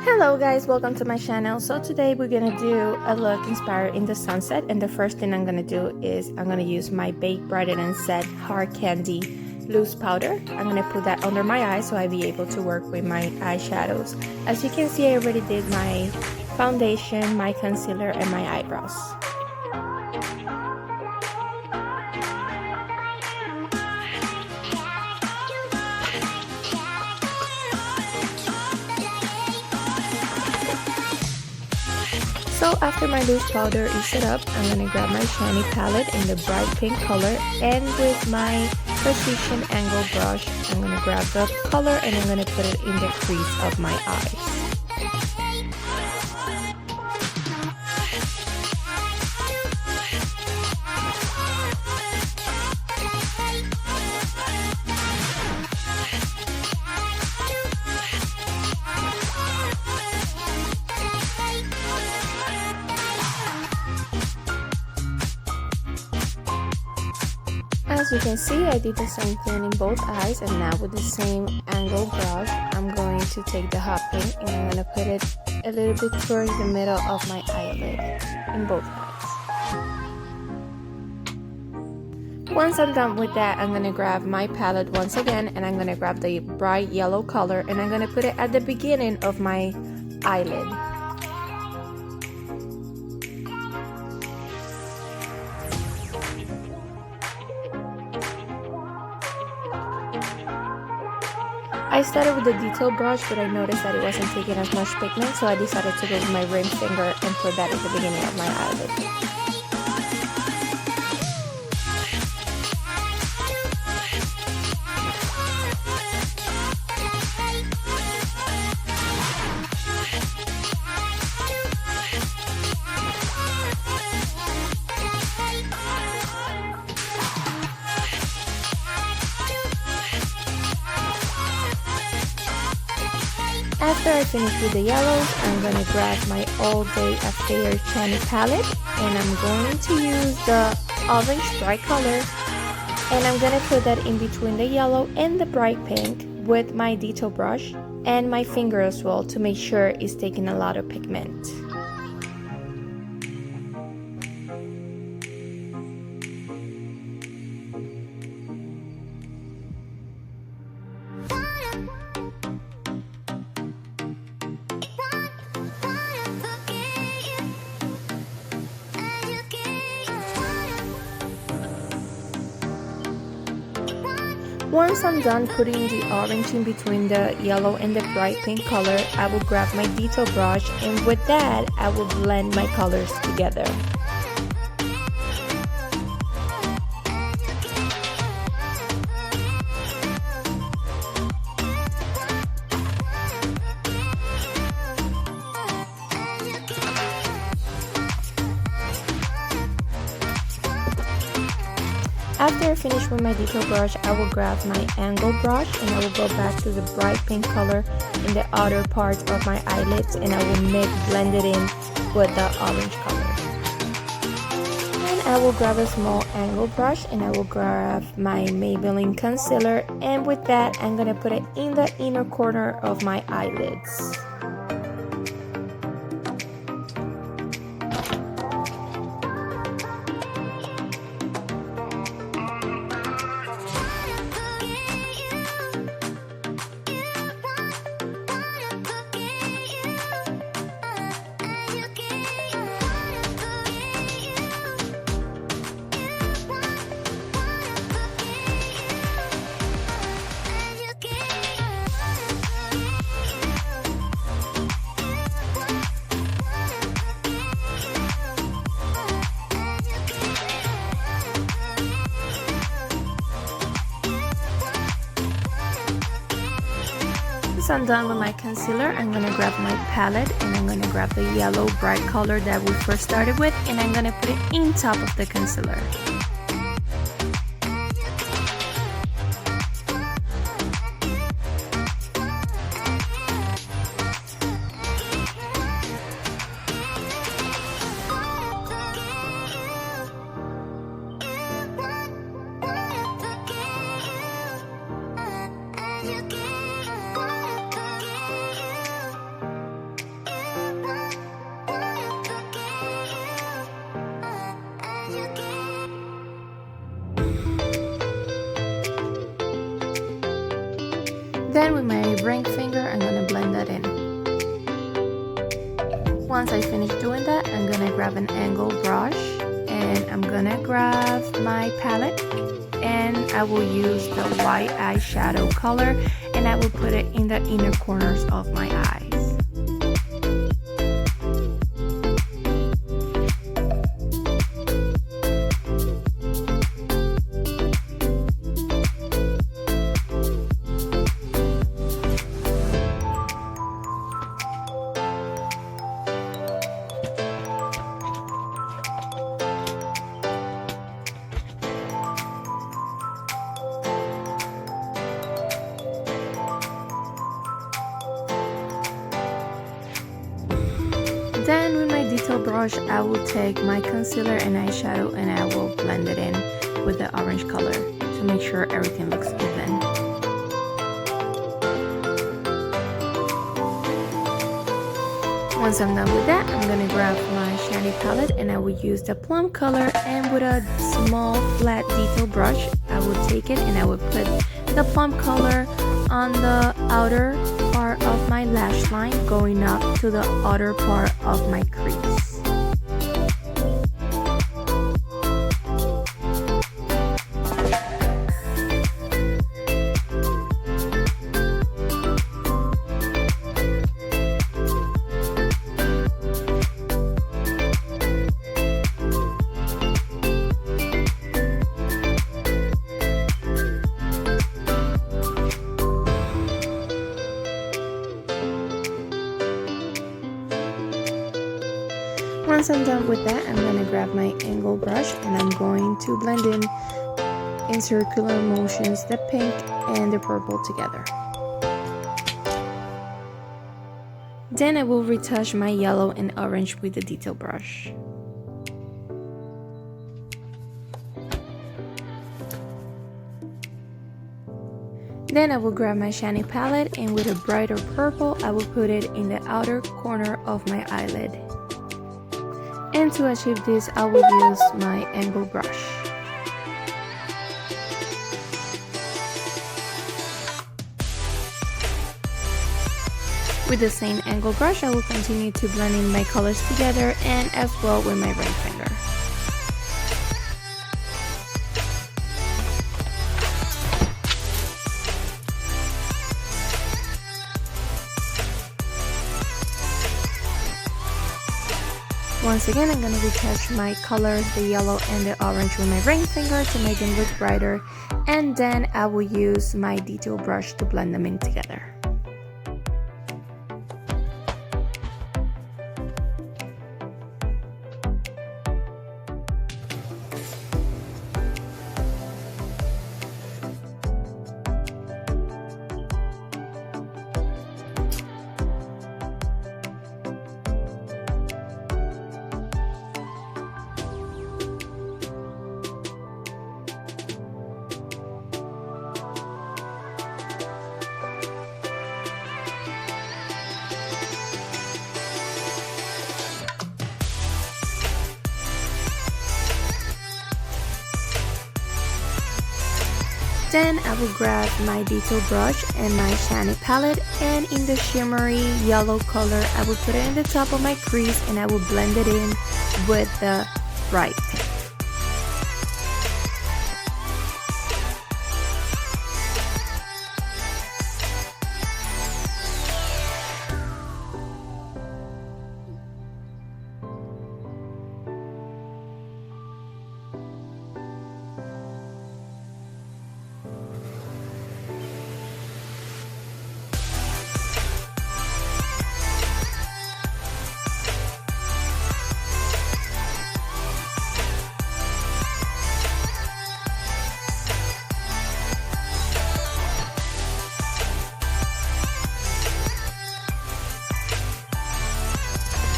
Hello guys, welcome to my channel. So today we're gonna do a look inspired in the sunset, and the first thing I'm gonna do is I'm gonna use my Bake Brighten and Set Hard Candy loose powder. I'm gonna put that under my eyes so I'll be able to work with my eyeshadows. As you can see, I already did my foundation, my concealer, and my eyebrows. So after my loose powder is set up, I'm going to grab my shiny palette in the bright pink color, and with my precision angle brush, I'm going to grab the color and I'm going to put it in the crease of my eyes. As you can see, I did the same thing in both eyes, and now with the same angle brush, I'm going to take the hot pink and I'm going to put it a little bit towards the middle of my eyelid in both eyes. Once I'm done with that, I'm going to grab my palette once again, and I'm going to grab the bright yellow color and I'm going to put it at the beginning of my eyelid. I started with the detail brush, but I noticed that it wasn't taking as much pigment, so I decided to go with my ring finger and put that at the beginning of my eyelid. After I finish with the yellows, I'm going to grab my All Day Affair Shiny palette, and I'm going to use the orange bright color, and I'm going to put that in between the yellow and the bright pink with my detail brush and my finger as well to make sure it's taking a lot of pigment. Once I'm done putting the orange in between the yellow and the bright pink color, I will grab my detail brush, and with that, I will blend my colors together. After I finish with my detail brush, I will grab my angle brush and I will go back to the bright pink color in the outer part of my eyelids, and I will blend it in with the orange color. And I will grab a small angle brush and I will grab my Maybelline concealer, and with that I'm going to put it in the inner corner of my eyelids. Once I'm done with my concealer, I'm going to grab my palette and I'm going to grab the yellow bright color that we first started with, and I'm going to put it in top of the concealer. Then with my ring finger, I'm gonna blend that in. Once I finish doing that, I'm gonna grab an angle brush and I'm gonna grab my palette and I will use the white eyeshadow color and I will put it in the inner corners of my eyes. Then with my detail brush, I will take my concealer and eyeshadow and I will blend it in with the orange color to make sure everything looks even. Once I'm done with that, I'm gonna grab my shiny palette and I will use the plum color, and with a small flat detail brush, I will take it and I will put the plum color on the outer part of my lash line going up to the outer part of my crease. Once I'm done with that, I'm going to grab my angle brush and I'm going to blend in circular motions the pink and the purple together. Then I will retouch my yellow and orange with the detail brush. Then I will grab my shiny palette and with a brighter purple, I will put it in the outer corner of my eyelid. And to achieve this, I will use my angle brush. With the same angle brush, I will continue to blend in my colors together and as well with my ring finger. Once again, I'm going to retouch my colors, the yellow and the orange with my ring finger to make them look brighter, and then I will use my detail brush to blend them in together. Then I will grab my detail brush and my shiny palette, and in the shimmery yellow color, I will put it in the top of my crease and I will blend it in with the bright pink.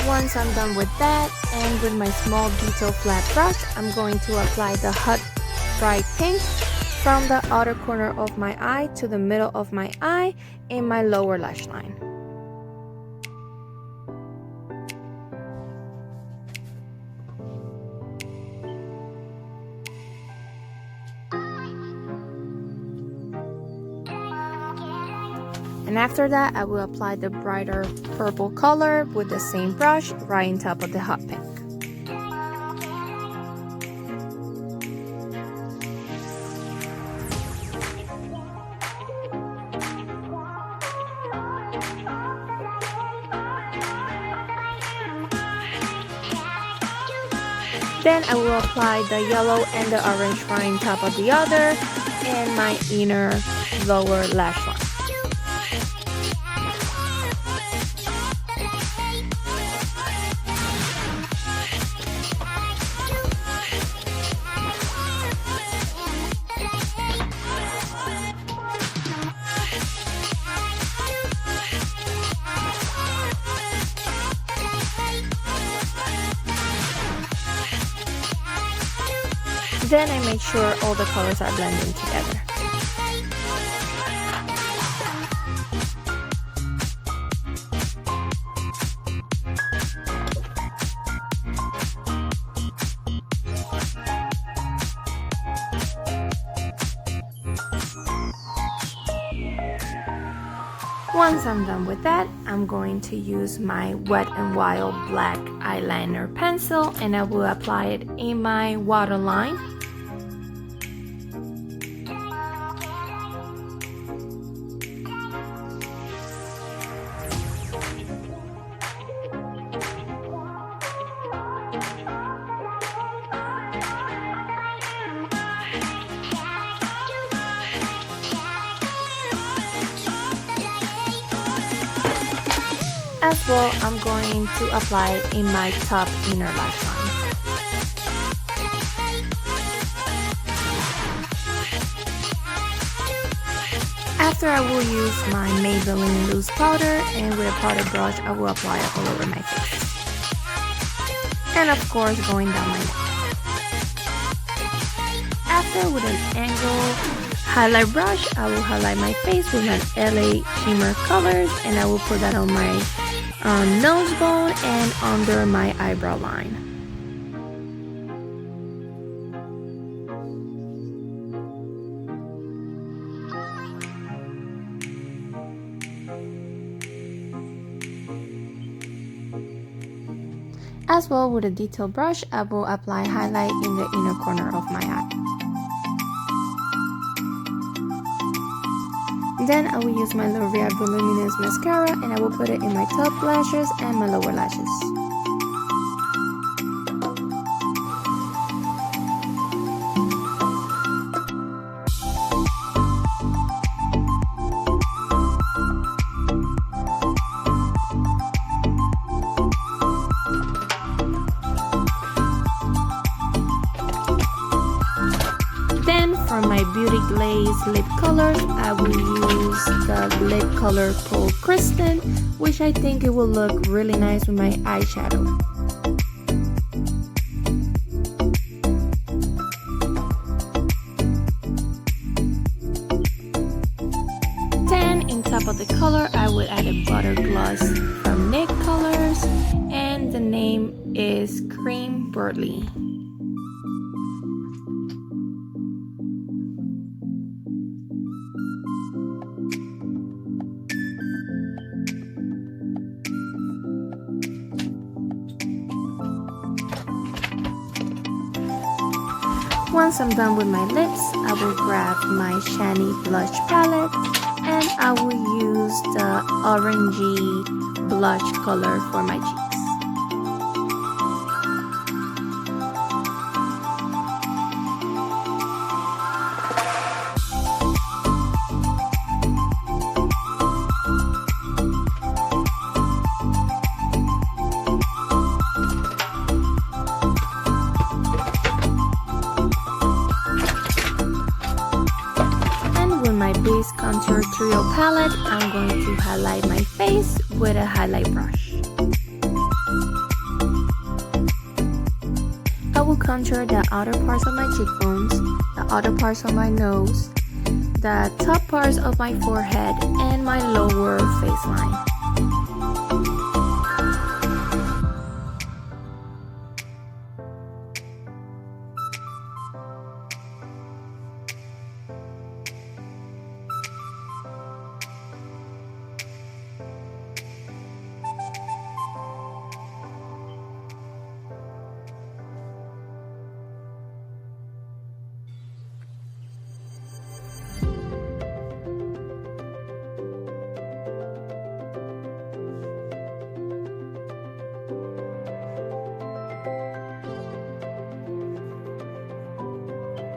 Once I'm done with that, and with my small detail flat brush, I'm going to apply the hot bright pink from the outer corner of my eye to the middle of my eye in my lower lash line. And after that, I will apply the brighter purple color with the same brush right on top of the hot pink. Then I will apply the yellow and the orange right on top of the other and my inner lower lash line. Then I make sure all the colors are blending together. Once I'm done with that, I'm going to use my Wet n Wild black eyeliner pencil and I will apply it in my waterline. As well, I'm going to apply it in my top inner lash line. After, I will use my Maybelline loose powder and with a powder brush I will apply it all over my face. And of course going down my neck. After, with an angle highlight brush, I will highlight my face with an LA Shimmer Colors and I will put that on my nose bone and under my eyebrow line. As well, with a detail brush, I will apply highlight in the inner corner of my eye. Then I will use my L'Oreal Voluminous Mascara and I will put it in my top lashes and my lower lashes. For my Beauty Glaze lip colors, I will use the lip color called Kristen, which I think it will look really nice with my eyeshadow. Then, on top of the color, I will add a butter gloss from NYX Colors, and the name is Cream Burley. Once I'm done with my lips, I will grab my Shany blush palette and I will use the orangey blush color for my cheeks. My base contour trio palette, I'm going to highlight my face with a highlight brush. I will contour the outer parts of my cheekbones, the outer parts of my nose, the top parts of my forehead, and my lower face line.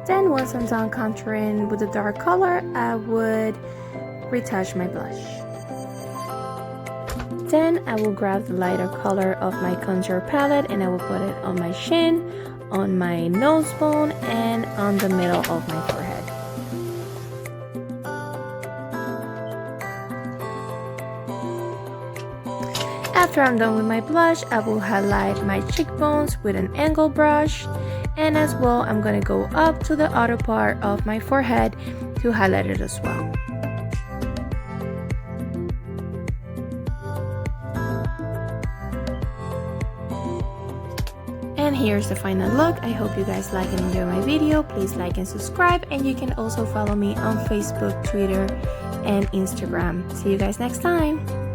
Then once I'm done contouring with the dark color, I would retouch my blush. Then I will grab the lighter color of my contour palette and I will put it on my chin, on my nose bone, and on the middle of my forehead. After I'm done with my blush, I will highlight my cheekbones with an angle brush, and as well I'm going to go up to the outer part of my forehead to highlight it as well. And here's the final look. I hope you guys like and enjoy my video. Please like and subscribe, and you can also follow me on Facebook, Twitter, and Instagram. See you guys next time.